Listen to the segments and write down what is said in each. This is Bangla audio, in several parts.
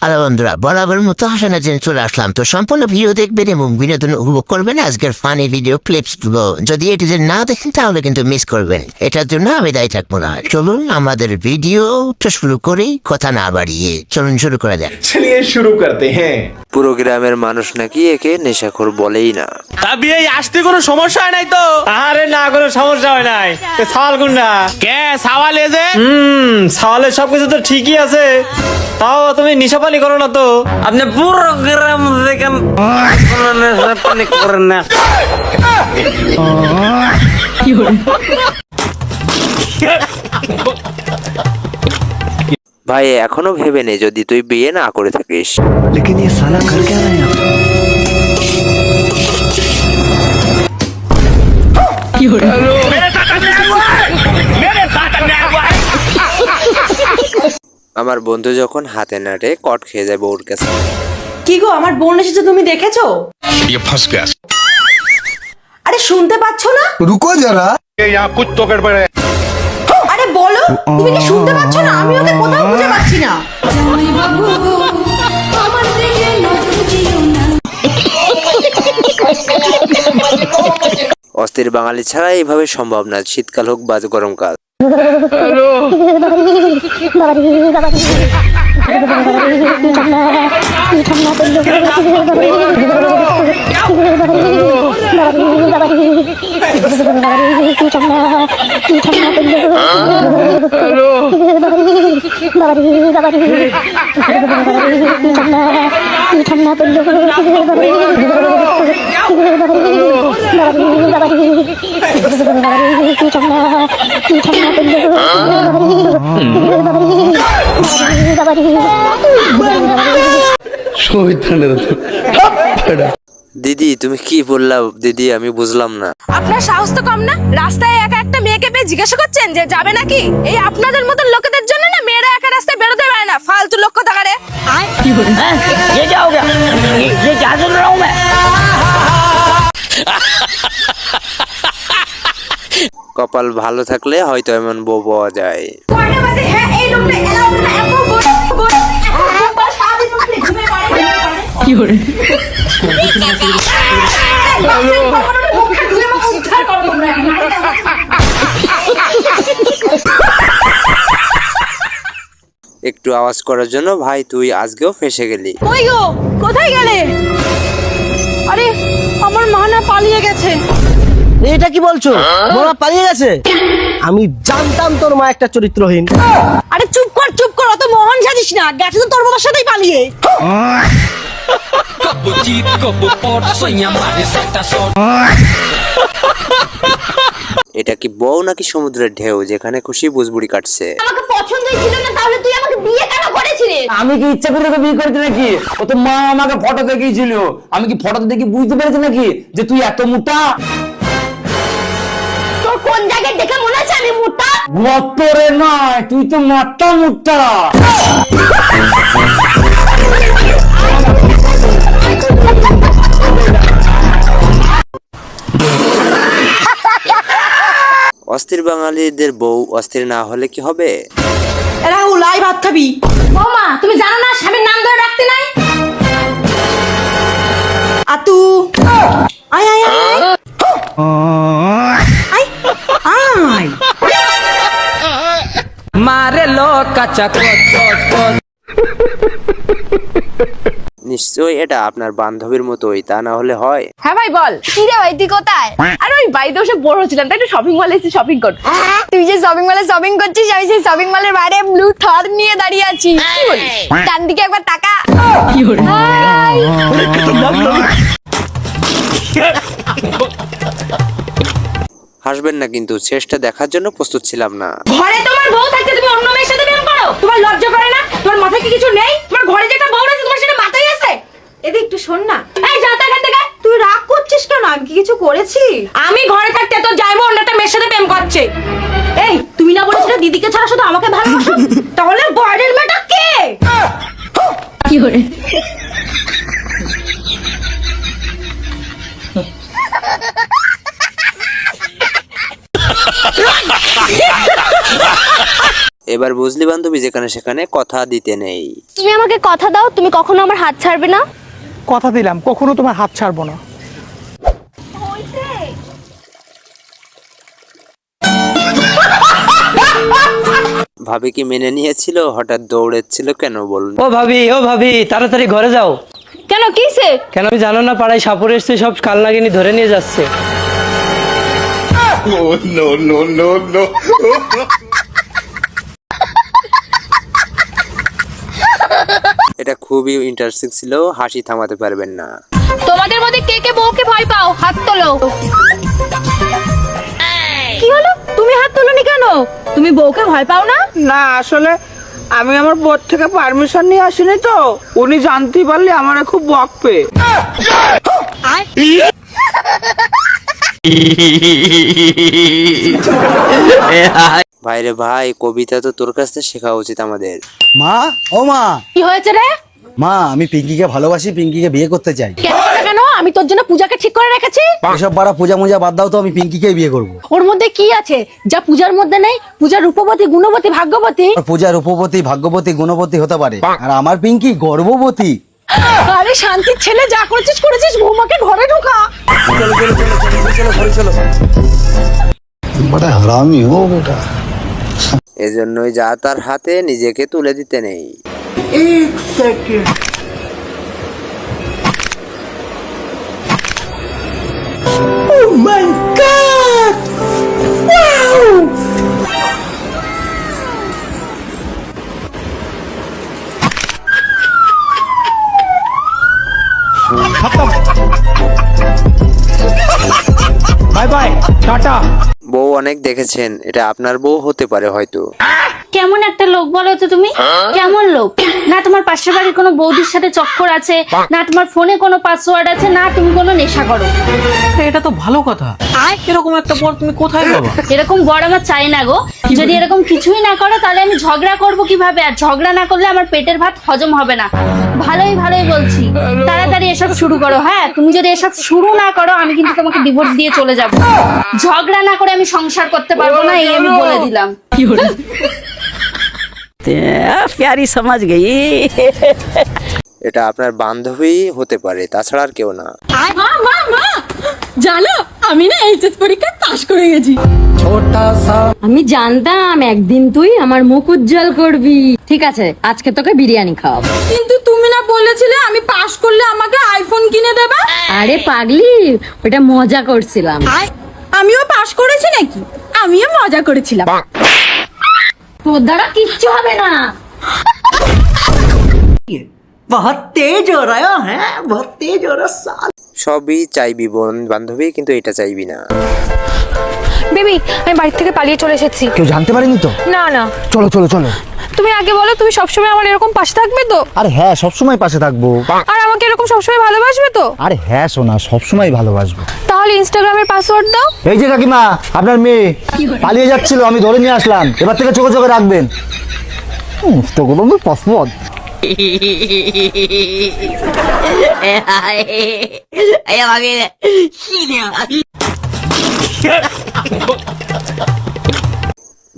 হ্যালো বন্ধুরা, বরাবর মতো হাসানের জন্য চলে আসলাম। তো সম্পূর্ণ ভিডিও দেখবেন এবং বিনোদন উপভোগ করবেন আজকের ফানি ভিডিও ক্লিপস গুলো। যদি এটি যদি না দেখেন তাহলে কিন্তু মিস করবেন, এটার জন্য আমি দায়ী থাকবো না। চলুন আমাদের ভিডিওটা শুরু করি, কথা না বাড়িয়ে চলুন শুরু করে দেন। চলিয়ে শুরু করতে হ্যাঁ। পুরো গ্রামের মানুষ নাকি একে নেশাখোর বলেই না। তবে এই আসতে কোনো সমস্যা হয় নাই তো? আরে না, কোনো সমস্যা হয় নাই। সাওয়াল কোনটা? কে সাওয়াল এজে? সাওয়ালের সবকিছু তো ঠিকই আছে, তাও তুমি নিশাপানি করো না তো? আপনি পুরো গ্রাম দেখেন কোনো নেশাপানি করেন না। ভাই এখনো ভেবে নে, যদি তুই বিয়ে না করে থাকিস। लेकिन ये साला कर क्या रहा है यहाँ पे? আমার বন্ধু যখন হাতে নাটে কট খেয়ে যায় বউর কাছে। কি গো, আমার বোন এসেছে, তুমি দেখেছো? আরে শুনতে পাচ্ছ না? रुको जरा। আরে বলো, তুমি কি শুনতে পাচ্ছ না? আমি ওকে কোথাও খুঁজে পাচ্ছি না। অস্থির বাঙালি ছাড়া এইভাবে সম্ভব না, শীতকাল হোক বা গরমকাল। দিদি তুমি কি বললা? দিদি আমি বুঝলাম না। আপনার সাহস তো কম না, রাস্তায় একা একটা মেয়েকে পেয়ে জিজ্ঞাসা করছেন যে যাবে নাকি? এই আপনাদের মতো লোকেদের জন্য না মেয়েরা একা রাস্তায় বেরোতে পারে না, ফালতু লোক কোথাকারে। কপাল ভালো থাকলে হয়তো এমন বউ পাওয়া যায়। একটু আওয়াজ করার জন্য ভাই তুই আজকেও ফেসে গেলি। কই গো, কোথায় গেলে? আরে আমার মা না পালিয়ে গেছে। এটা কি বলছো? মোরা পালিয়ে গেছে? আমি জানতাম তোর মা একটা চরিত্রহীন। আরে চুপ কর চুপ কর, অত মোহন সাজিস না, গেছে তো তোর বাবার সাথেই পালিয়ে। এটা কি বউ নাকি সমুদ্রের ঢেউ, যেখানে খুশি বুঝবুড়ি কাটছে? আমাকে পছন্দই ছিল না, তাহলে তুই আমাকে বিয়ে কেন করেছিলি? আমি কি ইচ্ছা করে তোকে বিয়ে করেছি নাকি? ও তো মা আমাকে ফটো দেখিয়েছিল। আমি কি ফটোতে দেখি বুঝতে পেরেছি নাকি যে তুই এত মোটা? তোর কোন জায়গায় দেখে মনে হচ্ছে আমি মোটা? গতরে নয়, তুই তো মাথা মোটা। অস্থির বাঙালিদের বউ অস্থির না হলে কি হবে? রাহুল, আয় ভাত খাবি। বৌমা তুমি জানো না স্বামীর নাম ধরে রাখতে নাই? আতু, আয় আয় আয় আয় আয়। মারে লো কাঁচা কচ। নিশ্চয়ই এটা আপনার বান্ধবীর মতোই, তা না হলে হয়? হ্যাঁ ভাই বল। কি রে ভাই তুই কোথায়? আরে ওই বাড়িতে বসে বোর হচ্ছিলাম, তাই একটু শপিং মলে এসে শপিং কর। তুই যে শপিং মলে শপিং করছিস, আমি সেই শপিং মলের বাইরে ব্লু থার নিয়ে দাঁড়িয়ে আছি। কি বলিস? ডান দিকে একবার তাকা। হাই। হাসবেন না কিন্তু, চেষ্টা দেখার জন্য প্রস্তুত ছিলাম না। ঘরে তোমার বউ থাকতে তুমি অন্য মেয়ের সাথে প্রেম করো? তোমার লজ্জা করে না? তোমার মাথায় কি কিছু নেই? তোমার ঘরে যে একটা বউ আছে, তোমার সেটা মাথায় আছে? এদিকে একটু শোন না। এই যা তো এখান থেকে। তুই রাগ করছিস কেন? আমি কি কিছু করেছি? আমি ঘরে থাকতে তোর যাইবো অন্য একটা মেয়ের সাথে প্রেম করছে। এই তুমি না বলেছিলে দিদিকে ছাড়া শুধু আমাকে ভালোবাসো? তাহলে বরের মেয়েটা কে? কি করে? এবার বুঝলি বান্ধবী, যেখানে সেখানে কথা দিতে নেই। তুমি আমাকে কথা দাও, তুমি কখনো আমার হাত ছাড়বে না। কথা দিলাম কখনো তোমার হাত ছাড়বো না। ভাবি কি মেনে নিয়েছিল? হঠাৎ দৌড়েছিল কেন বলুন? ও ভাবি তাড়াতাড়ি ঘরে যাও। কেন, কিসে? কেন আমি জানো না, পাড়ায় সাপুর এসছে, সব কালনাগিনী ধরে নিয়ে যাচ্ছে। এটা খুবই ইন্টারেস্টিং ছিল, হাসি থামাতে পারবেন না। তোমাদের মধ্যে কে কে বউকে ভয় পাও? হাত তোলো। কি হলো? তুমি হাত তোলনি কেন? তুমি বউকে ভয় পাও না? না, আসলে আমি আমার বোর্ড থেকে পারমিশন নিয়ে আসিনি তো, উনি জানতে পারলে আমারে খুব বকবে। ভাইরে ভাই, কবিতা তো তোর কাছ থেকে শেখা উচিত আমাদের। মা, ও মা, কি হয়েছে রে? মা আমি পিঙ্কিকে ভালোবাসি, পিঙ্কিকে বিয়ে করতে চাই। কেন? আমি তোর জন্য পূজাকে ঠিক করে রেখেছি। এসব বাড়া পূজা মুজা বাদ দাও তো, আমি পিঙ্কিকেই বিয়ে করবো। ওর মধ্যে কি আছে যা পূজার মধ্যে নেই? পূজা রূপবতী, গুণবতী, ভাগ্যবতী। আর পূজা রূপবতী, ভাগ্যবতী, গুণবতী হতে পারে, আর আমার পিঙ্কি গর্ভবতী। আরে শান্তির ছেলে, যা করেছিস বৌমাকে ঘরে ঢোকা। বড় হারামি হো বেটা। এজন্যই যা তার হাতে নিজেকে তুলে দিতে নেই। Bye bye, tata. বউ অনেক দেখেছেন, এটা আপনার বউ হতে পারে হয়তো। কেমন একটা লোক বলো তো তুমি? কেমন লোক? না তোমার পাশের বাড়ির কোনো বৌদির সাথে চক্কর আছে, না তোমার ফোনে কোনো পাসওয়ার্ড আছে, না তুমি কোনো নেশা করো। এটা তো ভালো কথা। এরকম একটা বর তুমি কোথায় পাবা? এরকম বড় আমার চাই না গো। যদি এরকম কিছুই না করো তাহলে আমি ঝগড়া করব কিভাবে? আর ঝগড়া না করলে আমার পেটের ভাত হজম হবে না। ভালোই বলছি, তাড়াতাড়ি এসব শুরু করো। হ্যাঁ, তুমি যদি এসব শুরু না করো আমি কিন্তু তোমাকে ডিভোর্স দিয়ে চলে যাব। ঝগড়া না করে আমি সংসার করতে পারবো না, এই আমি বলে দিলাম। প্যারি সমাজ গেই। এটা আপনার বান্ধবী হতে পারে, তাছাড়া আর কেউ না। মা, জানো আমি না এইচএস পরীক্ষায় পাশ করে গেছি। আমি জানতাম একদিন তুই আমার মুখ উজ্জ্বল করবি। ঠিক আছে, আজকে তোকে বিরিয়ানি খাওয়াবো। কিন্তু তুমি না বলেছিলে আমি পাশ করলে আমাকে আইফোন কিনে দেবে? আরে পাগলি, ওটা মজা করছিলাম। আমিও পাশ করেছি নাকি? আমিও মজা করেছিলাম। তোর দ্বারা কিচ্ছু হবে না। বহুত তেজ হো রহা হ্যাঁ, বহুত তেজ হো রহা। সবই চাইবি বোন বান্ধবী, কিন্তু এটা চাইবি না। বেবি, আমি বাড়ি থেকে পালিয়ে চলে এসেছি। কেউ জানতে পারেনি তো? না। চলো চলো চলো। তুমি আগে বলো, তুমি সবসময় আমার এরকম পাশে থাকবে তো? আরে হ্যাঁ, সবসময় পাশে থাকবো। আর আমাকে এরকম সবসময় ভালোবাসবে তো? আরে হ্যাঁ সোনা, সবসময় ভালোবাসবো। তাহলে ইনস্টাগ্রামের পাসওয়ার্ড দাও। এই যে কাকিমা, আপনার মেয়ে পালিয়ে যাচ্ছিল, আমি ধরে নিয়ে আসলাম। এবার থেকে চোখে চোখে রাখবেন। তো কোনো পাসওয়ার্ড।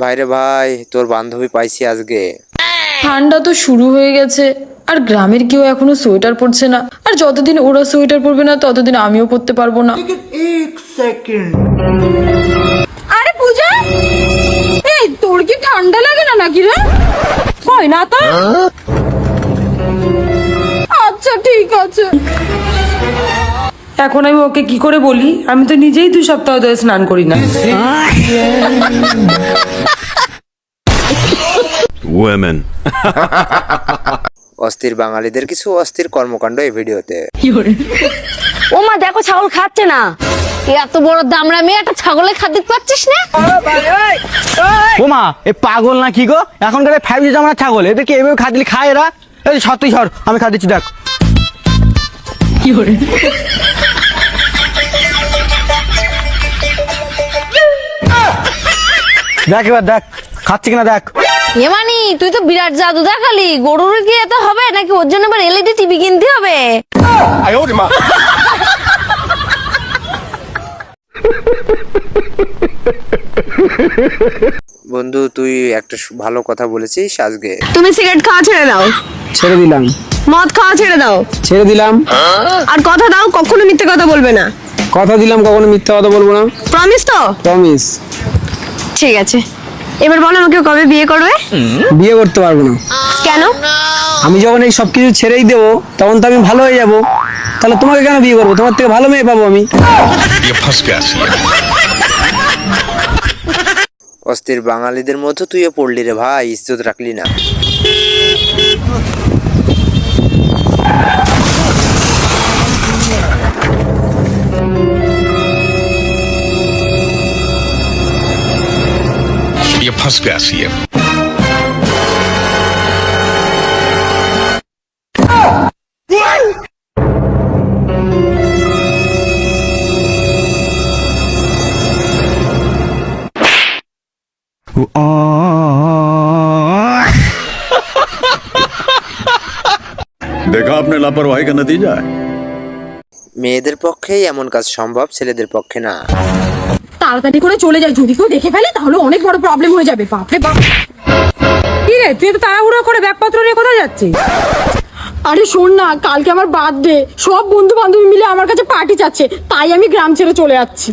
ভাইরে ভাই, তোর বান্ধবী পাইছি আজকে। ঠান্ডা তো শুরু হয়ে গেছে, আর গ্রামের কেউ এখনো সোয়েটার পরছে না। আর যতদিন ওরা সোয়েটার পরবে না ততদিন আমিও পরতে পারবো না। আরে পূজা, এই তোর কি ঠান্ডা লাগে না নাকি রে? হয় না তো? আচ্ছা ঠিক আছে। এখন আমি ওকে কি করে বলি? আমি তো নিজেই 2 সপ্তাহ ধরে স্নান করি না। অস্থির বাঙালিদের কিছু অস্থির কর্মকাণ্ড এই ভিডিওতে। ও মা, দেখো ছাগল খাচ্ছে না। এত বড় দামড়া মেয়ে, একটা ছাগলের খাদ্য পাচ্ছিস না? ও মা, এ পাগল না কি গো? এখনকার 5G জামানা ছাগল, এদেরকে এভাবে খাদিলে খায় এরা? এই সত্যি সর, আমি খাদিচ্ছি দেখ। দেখ এবার দেখ খাচ্ছে কিনা দেখ। এমানি তুই তো বিরাট জাদু দেখালি, গরুর কি এত হবে নাকি ওর জন্য আবার এলইডি টিভি কিনতে হবে? বন্ধু তুই একটা ভালো কথা বলেছিস আজকে। তুমি সিগারেট খাওয়া ছেড়ে দাও। ছেড়ে দিলাম। মদ খাওয়া ছেড়ে দাও। ছেড়ে দিলাম। আর কথা দাও কখনো মিথ্যে কথা বলবে না। কথা দিলাম কখনো মিথ্যা কথা বলবো না। প্রমিস তো? প্রমিস। ঠিক আছে, এবার বলো আমাকে কবে বিয়ে করবে? বিয়ে করতে পারবো না। কেন? আমি যখন এই সবকিছু ছেড়েই দেবো তখন তো আমি ভালো হয়ে যাব, তাহলে তোমাকে কেন বিয়ে করবো? তোমার থেকে ভালো মেয়ে পাবো আমি। অস্থির বাঙালিদের মধ্যে তুইও পড়লি রে ভাই, ইজ্জত রাখলি না। ये फंस गया सीएम। देखा आपने लापरवाही का नतीजा है। মেয়েদের পক্ষেই এমন কাজ সম্ভব, ছেলেদের পক্ষে না। তাড়াতাড়ি করে চলে যাই, যদি কেউ দেখে ফেলে তাহলে অনেক বড় প্রবলেম হয়ে যাবে। বাপরে বাপ, কি রে তুই তো তাড়াহুড়ো করে ব্যাগপত্র নিয়ে কোথায় যাচ্ছিস? আরে শোন না, কালকে আমার বার্থডে, সব বন্ধু বান্ধবী মিলে আমার কাছে পার্টি চাচ্ছে, তাই আমি গ্রাম ছেড়ে চলে যাচ্ছি।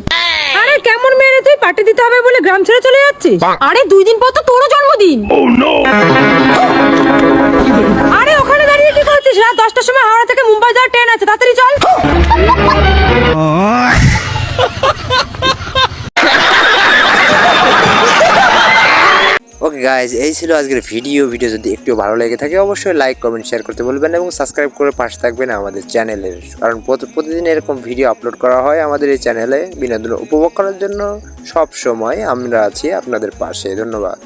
আরে কেমন মেয়ে তুই, পার্টি দিতে হবে বলে গ্রাম ছেড়ে চলে যাচ্ছিস? আরে 2 দিন পর তো তোরও জন্মদিন। আরে ওখানে দাঁড়িয়ে কি করছিস? রাত 10টার সময় হাওড়া থেকে মুম্বাই যাওয়ার ট্রেন আছে, তাড়াতাড়ি চল। ওকে গাইজ, এই ছিল আজকের ভিডিও যদি একটু ভালো লেগে থাকে অবশ্যই লাইক কমেন্ট শেয়ার করতে বলবেন এবং সাবস্ক্রাইব করে পাশে থাকবেন আমাদের চ্যানেলের, কারণ প্রতিদিন এরকম ভিডিও আপলোড করা হয় আমাদের এই চ্যানেলে। বিনোদন উপভোগ করার জন্য সব সময় আমরা আছি আপনাদের পাশে। ধন্যবাদ।